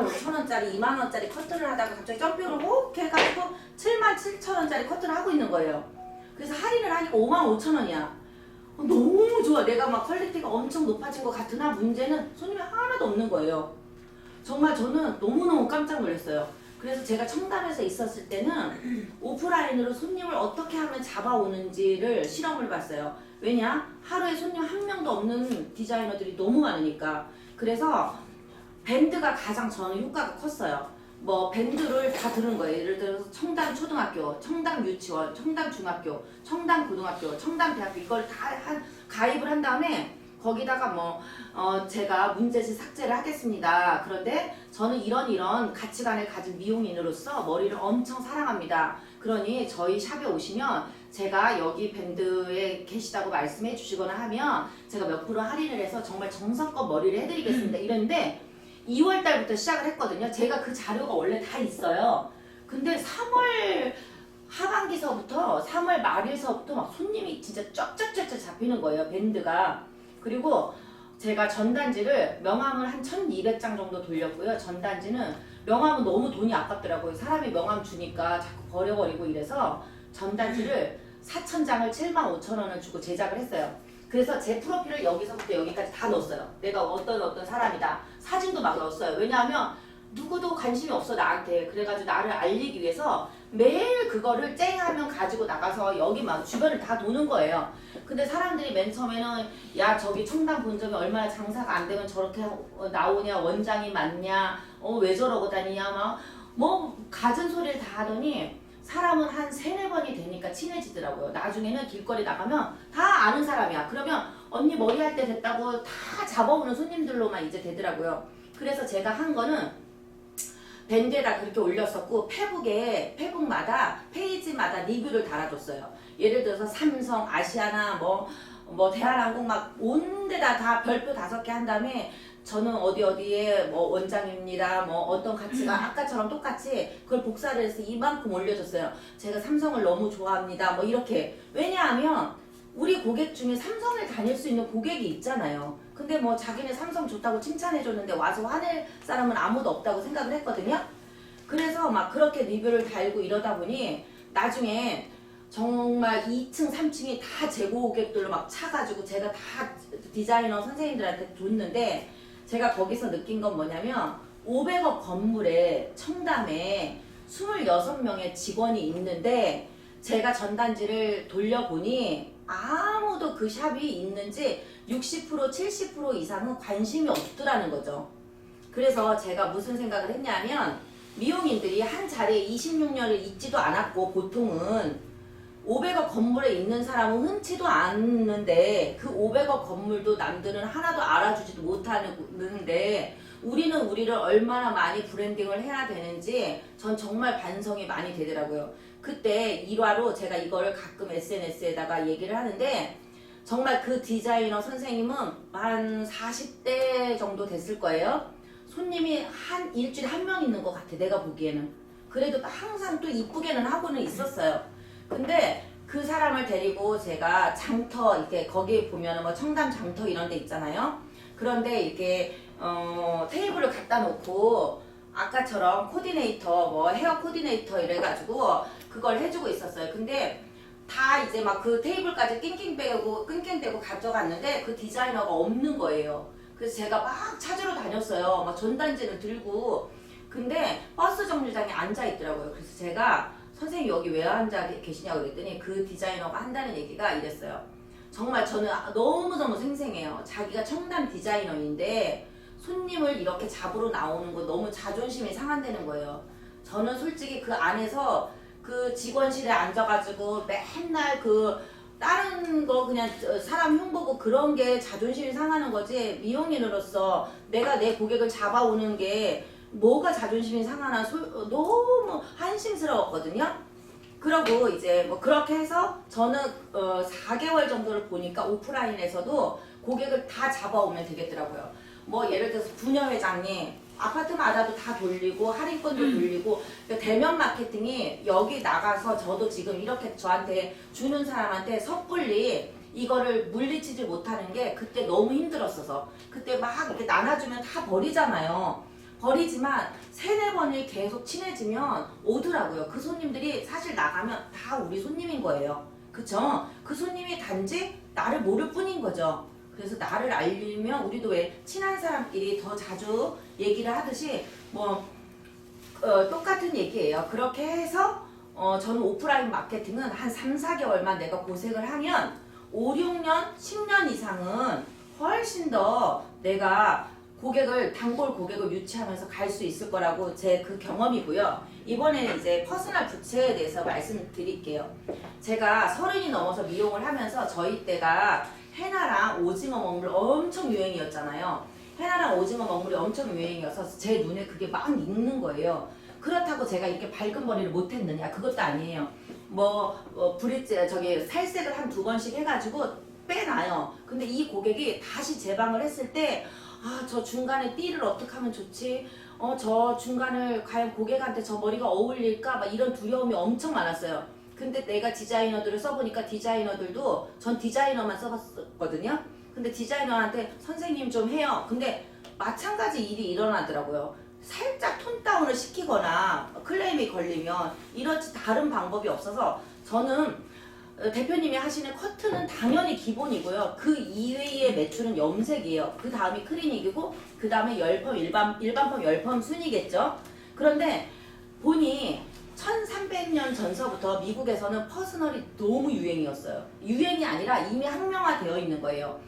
15,000원짜리 20,000원짜리 커트를 하다가 갑자기 점핑을 혹 해가지고 77,000원짜리 커트를 하고 있는 거예요. 그래서 할인을 하니까 55,000원이야. 너무 좋아. 내가 막 퀄리티가 엄청 높아진 것 같으나 문제는 손님이 하나도 없는 거예요. 정말 저는 너무너무 깜짝 놀랐어요. 그래서 제가 청담에서 있었을 때는 오프라인으로 손님을 어떻게 하면 잡아오는지를 실험을 해봤어요. 왜냐? 하루에 손님 한 명도 없는 디자이너들이 너무 많으니까. 그래서 밴드가 가장 저는 효과가 컸어요. 뭐 밴드를 다 들은 거예요. 예를 들어서 청담 초등학교, 청담 유치원, 청담 중학교, 청담 고등학교, 청담 대학교 이걸 다 가입을 한 다음에 거기다가 제가 문제지 삭제를 하겠습니다. 그런데 저는 이런 가치관을 가진 미용인으로서 머리를 엄청 사랑합니다. 그러니 저희 샵에 오시면 제가 여기 밴드에 계시다고 말씀해 주시거나 하면 제가 몇 프로 할인을 해서 정말 정성껏 머리를 해드리겠습니다. 이랬는데 2월 달부터 시작을 했거든요. 제가 그 자료가 원래 다 있어요. 근데 3월 하반기서부터 3월 말일서부터 막 손님이 진짜 쫙쫙쫙쫙 잡히는 거예요. 밴드가. 그리고 제가 전단지를 명함을 한 1200장 정도 돌렸고요. 전단지는 명함은 너무 돈이 아깝더라고요. 사람이 명함 주니까 자꾸 버려버리고 이래서 전단지를 4,000장을 75,000원을 주고 제작을 했어요. 그래서 제 프로필을 여기서부터 여기까지 다 넣었어요. 내가 어떤 사람이다. 사진도 막 넣었어요. 왜냐하면 누구도 관심이 없어 나한테. 그래가지고 나를 알리기 위해서 매일 그거를 쨍하면 가지고 나가서 여기 막 주변을 다 도는 거예요. 근데 사람들이 맨 처음에는 야 저기 청담 본점이 얼마나 장사가 안 되면 저렇게 나오냐, 원장이 많냐, 왜 저러고 다니냐 막 뭐 가진 소리를 다 하더니 사람은 한 3-4번이 되니까 친해지더라고요. 나중에는 길거리 나가면 다 아는 사람이야. 그러면 언니 머리 할 때 됐다고 다 잡아오는 손님들로만 이제 되더라고요. 그래서 제가 한 거는 밴드에다 그렇게 올렸었고 페북마다 페이지마다 리뷰를 달아줬어요. 예를 들어서 삼성, 아시아나 뭐 대한항공 막 온 데다 다 별표 5개 한 다음에 저는 어디에 뭐 원장입니다. 뭐 어떤 가치가 아까처럼 똑같이 그걸 복사를 해서 이만큼 올려줬어요. 제가 삼성을 너무 좋아합니다. 뭐 이렇게. 왜냐하면 우리 고객 중에 삼성을 다닐 수 있는 고객이 있잖아요. 근데 뭐 자기네 삼성 좋다고 칭찬해줬는데 와서 화낼 사람은 아무도 없다고 생각을 했거든요. 그래서 막 그렇게 리뷰를 달고 이러다 보니 나중에 정말 2층, 3층이 다 재고 고객들로 막 차가지고 제가 다 디자이너 선생님들한테 줬는데 제가 거기서 느낀 건 뭐냐면 500억 건물에 청담에 26명의 직원이 있는데 제가 전단지를 돌려보니 아무도 그 샵이 있는지 60% 70% 이상은 관심이 없더라는 거죠. 그래서 제가 무슨 생각을 했냐면 미용인들이 한 자리에 26년을 있지도 않았고 보통은 500억 건물에 있는 사람은 흔치도 않는데 그 500억 건물도 남들은 하나도 알아주지도 못하는데 우리는 우리를 얼마나 많이 브랜딩을 해야 되는지 전 정말 반성이 많이 되더라고요. 그때 일화로 제가 이거를 가끔 SNS에다가 얘기를 하는데 정말 그 디자이너 선생님은 한 40대 정도 됐을 거예요. 손님이 한 일주일에 한 명 있는 것 같아 내가 보기에는. 그래도 항상 또 이쁘게는 하고는 있었어요. 근데 그 사람을 데리고 제가 장터 이렇게 거기 보면은 뭐 청담 장터 이런 데 있잖아요. 그런데 이렇게 테이블을 갖다 놓고 아까처럼 코디네이터 뭐 헤어 코디네이터 이래가지고 그걸 해주고 있었어요. 근데 다 이제 막 그 테이블까지 낑낑대고 가져갔는데 그 디자이너가 없는 거예요. 그래서 제가 막 찾으러 다녔어요. 막 전단지를 들고. 근데 버스 정류장에 앉아 있더라고요. 그래서 제가 선생님 여기 왜 앉아 계시냐고 그랬더니 그 디자이너가 한다는 얘기가 이랬어요. 정말 저는 너무너무 생생해요. 자기가 청담 디자이너인데 손님을 이렇게 잡으러 나오는 거 너무 자존심이 상한다는 거예요. 저는 솔직히 그 안에서 그 직원실에 앉아가지고 맨날 그 다른 거 그냥 사람 흉보고 그런 게 자존심이 상하는 거지 미용인으로서 내가 내 고객을 잡아오는 게 뭐가 자존심이 상하나 너무 한심스러웠거든요. 그러고 이제 뭐 그렇게 해서 저는 4개월 정도를 보니까 오프라인에서도 고객을 다 잡아오면 되겠더라고요. 뭐 예를 들어서 부녀회장님 아파트마다도 다 돌리고 할인권도 돌리고 그러니까 대면 마케팅이 여기 나가서 저도 지금 이렇게 저한테 주는 사람한테 섣불리 이거를 물리치지 못하는 게 그때 너무 힘들었어서 그때 막 이렇게 나눠주면 다 버리잖아요. 버리지만 세네 번이 계속 친해지면 오더라고요. 그 손님들이 사실 나가면 다 우리 손님인 거예요. 그쵸? 그 손님이 단지 나를 모를 뿐인 거죠. 그래서 나를 알리면 우리도 왜 친한 사람끼리 더 자주 얘기를 하듯이 뭐 똑같은 얘기예요. 그렇게 해서 저는 오프라인 마케팅은 한 3, 4개월만 내가 고생을 하면 5, 6년, 10년 이상은 훨씬 더 내가 단골 고객을 유치하면서 갈 수 있을 거라고 제 그 경험이고요. 이번에는 이제 퍼스널 부채에 대해서 말씀드릴게요. 제가 30이 넘어서 미용을 하면서 저희 때가 해나랑 오징어 먹물 엄청 유행이었잖아요. 해나랑 오징어 먹물이 엄청 유행이어서 제 눈에 그게 막 익는 거예요. 그렇다고 제가 이렇게 밝은 머리를 못했느냐? 그것도 아니에요. 브릿지, 살색을 한 2번씩 해가지고 빼놔요. 근데 이 고객이 다시 재방을 했을 때, 저 중간에 띠를 어떻게 하면 좋지? 저 중간을 과연 고객한테 저 머리가 어울릴까? 막 이런 두려움이 엄청 많았어요. 근데 내가 디자이너들을 써보니까 디자이너들도 전 디자이너만 써봤거든요. 근데 디자이너한테 선생님 좀 해요. 근데 마찬가지 일이 일어나더라고요. 살짝 톤 다운을 시키거나 클레임이 걸리면 이렇지 다른 방법이 없어서 저는 대표님이 하시는 커트는 당연히 기본이고요. 그 이외의 매출은 염색이에요. 그 다음이 클리닉이고 그 다음에 열펌, 일반펌, 열펌 순이겠죠. 그런데 보니 1300년 전서부터 미국에서는 퍼스널이 너무 유행이었어요. 유행이 아니라 이미 항명화되어 있는 거예요.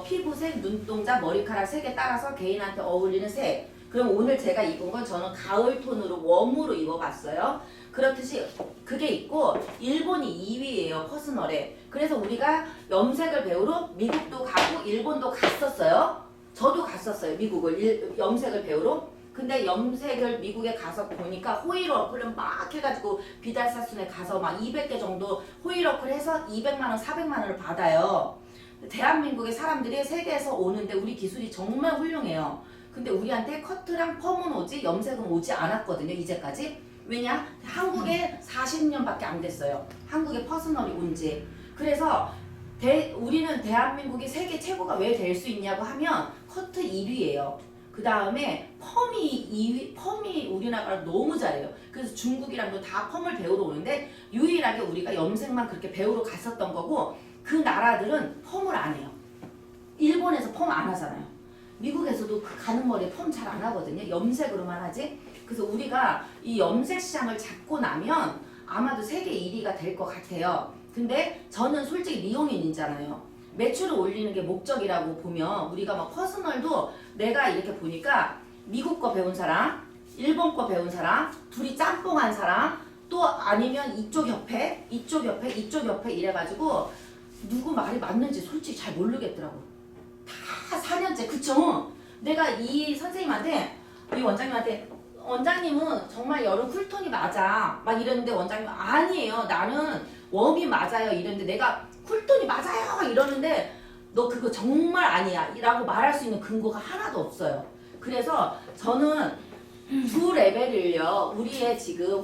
피부색, 눈동자, 머리카락 색에 따라서 개인한테 어울리는 색. 그럼 오늘 제가 입은 건 저는 가을 톤으로 웜으로 입어봤어요. 그렇듯이 그게 있고 일본이 2위예요 퍼스널에. 그래서 우리가 염색을 배우러 미국도 가고 일본도 갔었어요. 저도 갔었어요 미국을 염색을 배우러. 근데 염색을 미국에 가서 보니까 호일워크를 막 해가지고 비달사순에 가서 막 200개 정도 호일워크를 해서 200만원 400만원을 받아요. 대한민국의 사람들이 세계에서 오는데 우리 기술이 정말 훌륭해요. 근데 우리한테 커트랑 펌은 오지 염색은 오지 않았거든요 이제까지. 왜냐? 한국에 40년밖에 안 됐어요. 한국에 퍼스널이 온지. 그래서 우리는 대한민국이 세계 최고가 왜 될 수 있냐고 하면 커트 1위예요. 그 다음에 펌이 2위, 펌이 우리나라가 너무 잘해요. 그래서 중국이랑도 다 펌을 배우러 오는데 유일하게 우리가 염색만 그렇게 배우러 갔었던 거고 그 나라들은 펌을 안 해요. 일본에서 펌 안 하잖아요. 미국에서도 그 가는 머리에 펌 잘 안 하거든요. 염색으로만 하지. 그래서 우리가 이 염색 시장을 잡고 나면 아마도 세계 1위가 될 것 같아요. 근데 저는 솔직히 미용인이잖아요. 매출을 올리는 게 목적이라고 보면 우리가 막 퍼스널도 내가 이렇게 보니까 미국 거 배운 사람, 일본 거 배운 사람, 둘이 짬뽕한 사람, 또 아니면 이쪽 협회, 이쪽 협회, 이쪽 협회 이래가지고 누구 말이 맞는지 솔직히 잘 모르겠더라고. 다 4년째. 그쵸? 내가 이 선생님한테, 이 원장님한테 원장님은 정말 여름 쿨톤이 맞아 막 이랬는데 원장님은 아니에요 나는 웜이 맞아요 이랬는데 내가 쿨톤이 맞아요 이러는데 너 그거 정말 아니야 라고 말할 수 있는 근거가 하나도 없어요. 그래서 저는 두 레벨을요 우리의 지금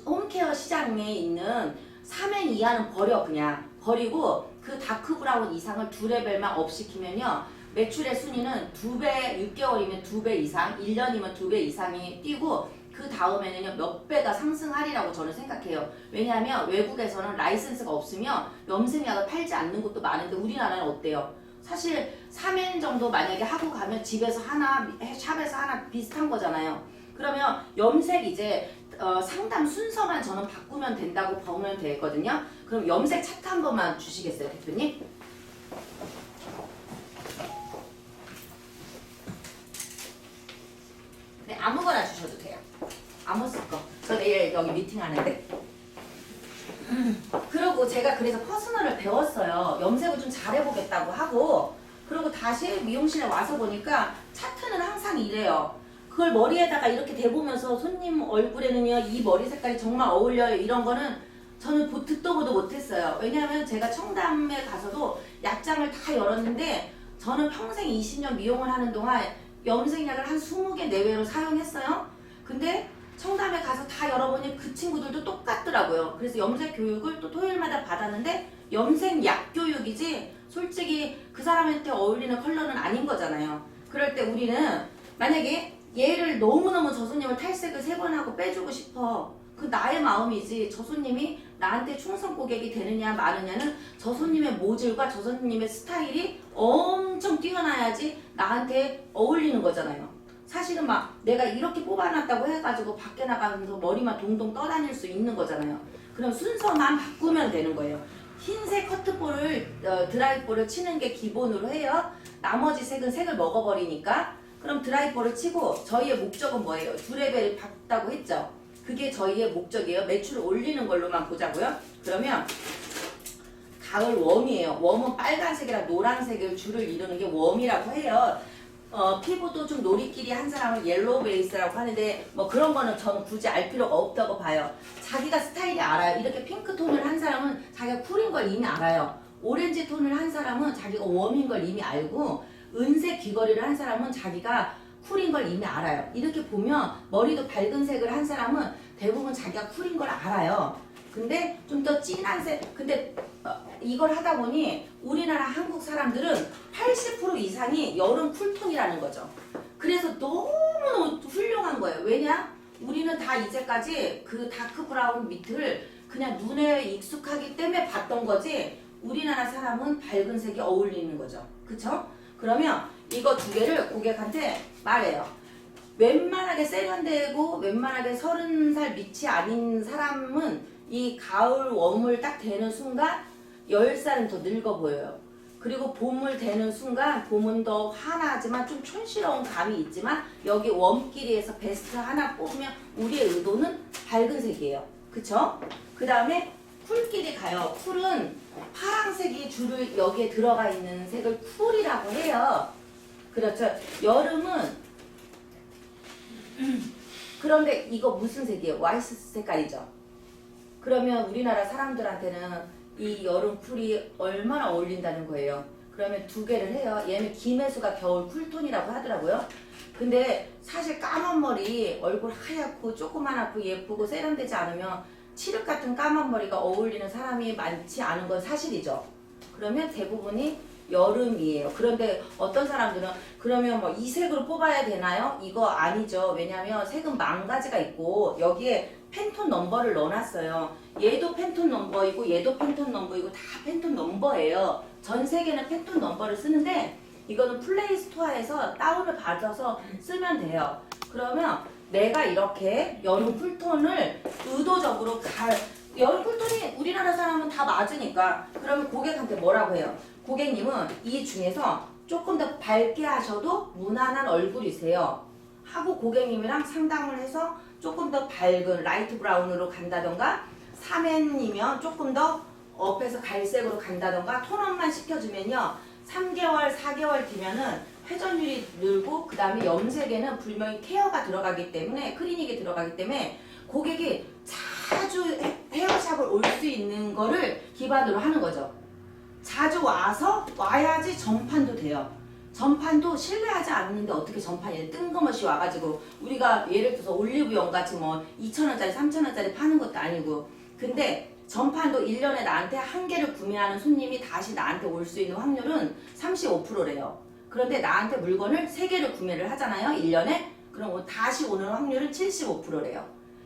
홈케어 시장에 있는 3엔 이하는 그냥 버리고 그 다크 브라운 이상을 2레벨만 업시키면요 매출의 순위는 2배, 6개월이면 2배 이상, 1년이면 2배 이상이 뛰고 그 다음에는요 몇 배가 상승하리라고 저는 생각해요. 왜냐하면 외국에서는 라이센스가 없으면 염색약을 팔지 않는 곳도 많은데 우리나라는 어때요? 사실 3엔 정도 만약에 하고 가면 집에서 하나, 샵에서 하나 비슷한 거잖아요. 그러면 염색 이제 상담 순서만 저는 바꾸면 된다고 보면 되거든요. 그럼 염색 차트 한 번만 주시겠어요 대표님? 네, 아무거나 주셔도 돼요. 아무 쓸 거. 저 내일 여기 미팅 하는데. 그리고 제가 그래서 퍼스널을 배웠어요. 염색을 좀 잘해보겠다고 하고 그리고 다시 미용실에 와서 보니까 차트는 항상 이래요. 그걸 머리에다가 이렇게 대보면서 손님 얼굴에는요 이 머리 색깔이 정말 어울려요 이런 거는 저는 듣도 보도 못했어요. 왜냐하면 제가 청담에 가서도 약장을 다 열었는데 저는 평생 20년 미용을 하는 동안 염색약을 한 20개 내외로 사용했어요. 근데 청담에 가서 다 열어보니 그 친구들도 똑같더라고요. 그래서 염색 교육을 또 토요일마다 받았는데 염색약 교육이지 솔직히 그 사람한테 어울리는 컬러는 아닌 거잖아요. 그럴 때 우리는 만약에 얘를 너무너무 저 손님을 탈색을 3번 하고 빼주고 싶어. 그 나의 마음이지 저 손님이 나한테 충성 고객이 되느냐 마느냐는 저 손님의 모질과 저 손님의 스타일이 엄청 뛰어나야지 나한테 어울리는 거잖아요. 사실은 막 내가 이렇게 뽑아놨다고 해가지고 밖에 나가면서 머리만 동동 떠다닐 수 있는 거잖아요. 그럼 순서만 바꾸면 되는 거예요. 흰색 커트볼을 드라이볼을 치는 게 기본으로 해요. 나머지 색은 색을 먹어버리니까. 그럼 드라이볼을 치고 저희의 목적은 뭐예요? 두 레벨을 받다고 했죠. 그게 저희의 목적이에요. 매출을 올리는 걸로만 보자고요. 그러면 가을 웜이에요. 웜은 빨간색이랑 노란색을 줄을 이루는 게 웜이라고 해요. 피부도 좀 노리끼리 한 사람은 옐로우 베이스라고 하는데 뭐 그런 거는 저는 굳이 알 필요가 없다고 봐요. 자기가 스타일이 알아요. 이렇게 핑크 톤을 한 사람은 자기가 쿨인 걸 이미 알아요. 오렌지 톤을 한 사람은 자기가 웜인 걸 이미 알고 은색 귀걸이를 한 사람은 자기가 쿨인 걸 이미 알아요. 이렇게 보면 머리도 밝은 색을 한 사람은 대부분 자기가 쿨인 걸 알아요. 근데 좀 더 진한 색, 근데 이걸 하다 보니 우리나라 한국 사람들은 80% 이상이 여름 쿨톤이라는 거죠. 그래서 너무너무 훌륭한 거예요. 왜냐? 우리는 다 이제까지 그 다크 브라운 밑을 그냥 눈에 익숙하기 때문에 봤던 거지 우리나라 사람은 밝은 색이 어울리는 거죠. 그쵸? 그러면 이거 2개를 고객한테 말해요. 웬만하게 세련되고 웬만하게 30살 밑이 아닌 사람은 이 가을 웜을 딱 되는 순간 10살은 더 늙어 보여요. 그리고 봄을 되는 순간 봄은 더 환하지만 좀 촌스러운 감이 있지만 여기 웜끼리에서 베스트 하나 뽑으면 우리의 의도는 밝은 색이에요. 그쵸? 그 다음에 쿨끼리 가요. 쿨은 파란색이 줄을 여기에 들어가 있는 색을 쿨이라고 해요. 그렇죠. 여름은 그런데 이거 무슨 색이에요? 와이스 색깔이죠. 그러면 우리나라 사람들한테는 이 여름 쿨이 얼마나 어울린다는 거예요. 그러면 2개를 해요. 얘는 김혜수가 겨울 쿨톤이라고 하더라고요. 근데 사실 까만 머리, 얼굴 하얗고 조그만하고 예쁘고 세련되지 않으면 칠흑 같은 까만 머리가 어울리는 사람이 많지 않은 건 사실이죠. 그러면 대부분이 여름이에요. 그런데 어떤 사람들은 그러면 뭐 이 색으로 뽑아야 되나요? 이거 아니죠. 왜냐면 색은 10,000가지가 있고 여기에 팬톤 넘버를 넣어놨어요. 얘도 팬톤 넘버이고 얘도 팬톤 넘버이고 다 팬톤 넘버예요. 전 세계는 팬톤 넘버를 쓰는데 이거는 플레이 스토어에서 다운을 받아서 쓰면 돼요. 그러면 내가 이렇게 여름 쿨톤을 의도적으로 여름 쿨톤이 우리나라 사람은 다 맞으니까 그러면 고객한테 뭐라고 해요? 고객님은 이 중에서 조금 더 밝게 하셔도 무난한 얼굴이세요. 하고 고객님이랑 상담을 해서 조금 더 밝은 라이트 브라운으로 간다던가 3N이면 조금 더 업해서 갈색으로 간다던가 톤업만 시켜주면요. 3개월, 4개월 뒤면은 회전율이 늘고 그 다음에 염색에는 분명히 케어가 들어가기 때문에 클리닉이 들어가기 때문에 고객이 자주 헤어샵을 올 수 있는 거를 기반으로 하는 거죠. 자주 와야지 전판도 돼요. 전판도 신뢰하지 않는데 어떻게 전판이 뜬금없이 와가지고 우리가 예를 들어서 올리브영 같이 뭐 2,000원짜리 3,000원짜리 파는 것도 아니고 근데 전판도 1년에 나한테 1개를 구매하는 손님이 다시 나한테 올 수 있는 확률은 35%래요. 그런데 나한테 물건을 3개를 구매를 하잖아요. 1년에. 그럼 다시 오는 확률은 75%래요.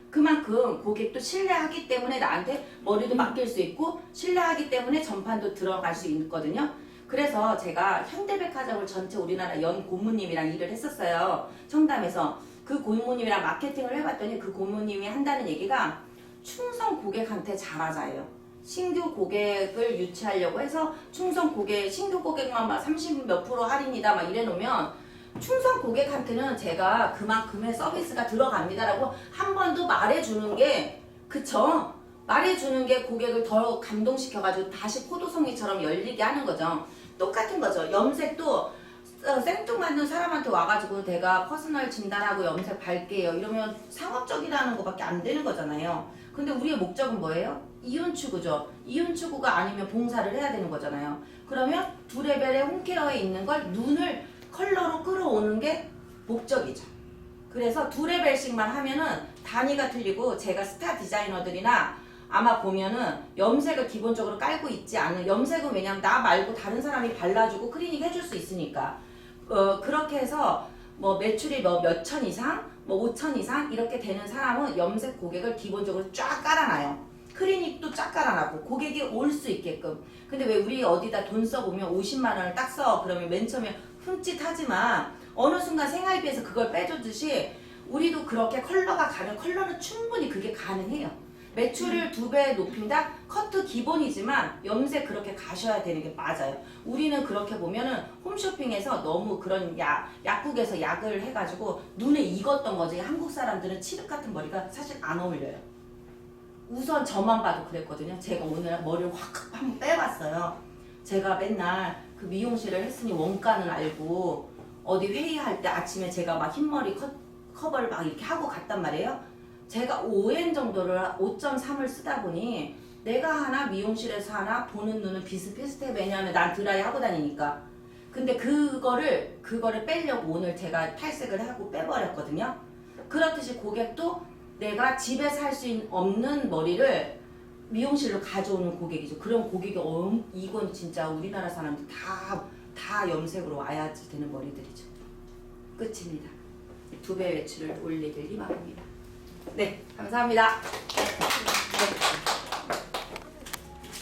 그만큼 고객도 신뢰하기 때문에 나한테 머리도 맡길 수 있고 신뢰하기 때문에 전판도 들어갈 수 있거든요. 그래서 제가 현대백화점을 전체 우리나라 연 고모님이랑 일을 했었어요. 청담에서. 그 고모님이랑 마케팅을 해봤더니 그 고모님이 한다는 얘기가 충성 고객한테 잘하자예요. 신규 고객을 유치하려고 해서 충성 고객, 신규 고객만 막 30 몇 프로 할인이다 막 이래 놓으면 충성 고객한테는 제가 그만큼의 서비스가 들어갑니다라고 한 번 더 말해주는 게 그쵸? 말해주는 게 고객을 더 감동시켜가지고 다시 포도송이처럼 열리게 하는 거죠. 똑같은 거죠. 염색도 생뚱맞는 사람한테 와가지고 내가 퍼스널 진단하고 염색 밝게요 이러면 상업적이라는 것밖에 안 되는 거잖아요. 근데 우리의 목적은 뭐예요? 이윤 추구죠. 이윤 추구가 아니면 봉사를 해야 되는 거잖아요. 그러면 2레벨의 홈케어에 있는 걸 눈을 컬러로 끌어오는 게 목적이죠. 그래서 2레벨씩만 하면은 단위가 틀리고 제가 스타 디자이너들이나 아마 보면은 염색을 기본적으로 깔고 있지 않은 염색은 왜냐면 나 말고 다른 사람이 발라주고 클리닉 해줄 수 있으니까 그렇게 해서 뭐 매출이 뭐 몇천 이상, 뭐 5천 이상 이렇게 되는 사람은 염색 고객을 기본적으로 쫙 깔아놔요. 클리닉도 쫙 깔아놨고 고객이 올 수 있게끔. 근데 왜 우리 어디다 돈 써보면 50만 원을 딱 써. 그러면 맨 처음에 흠칫하지만 어느 순간 생활비에서 그걸 빼줬듯이 우리도 그렇게 컬러가 가면 컬러는 충분히 그게 가능해요. 매출을 2배 높인다? 커트 기본이지만 염색 그렇게 가셔야 되는 게 맞아요. 우리는 그렇게 보면은 홈쇼핑에서 너무 그런 약국에서 약을 해가지고 눈에 익었던 거지. 한국 사람들은 칠흑 같은 머리가 사실 안 어울려요. 우선 저만 봐도 그랬거든요. 제가 오늘 머리를 확 한번 빼봤어요. 제가 맨날 그 미용실을 했으니 원가는 알고 어디 회의할 때 아침에 제가 막 흰머리 커버를 막 이렇게 하고 갔단 말이에요. 제가 5엔 정도를 5.3을 쓰다 보니 내가 하나 미용실에서 하나 보는 눈은 비슷비슷해. 왜냐하면 난 드라이 하고 다니니까. 근데 그거를 빼려고 오늘 제가 탈색을 하고 빼버렸거든요. 그렇듯이 고객도 내가 집에서 할 수 없는 머리를 미용실로 가져오는 고객이죠. 그런 고객이 이건 진짜 우리나라 사람들 다 염색으로 와야지 되는 머리들이죠. 끝입니다. 2배 매출을 올리길 희망합니다. 네, 감사합니다. 네.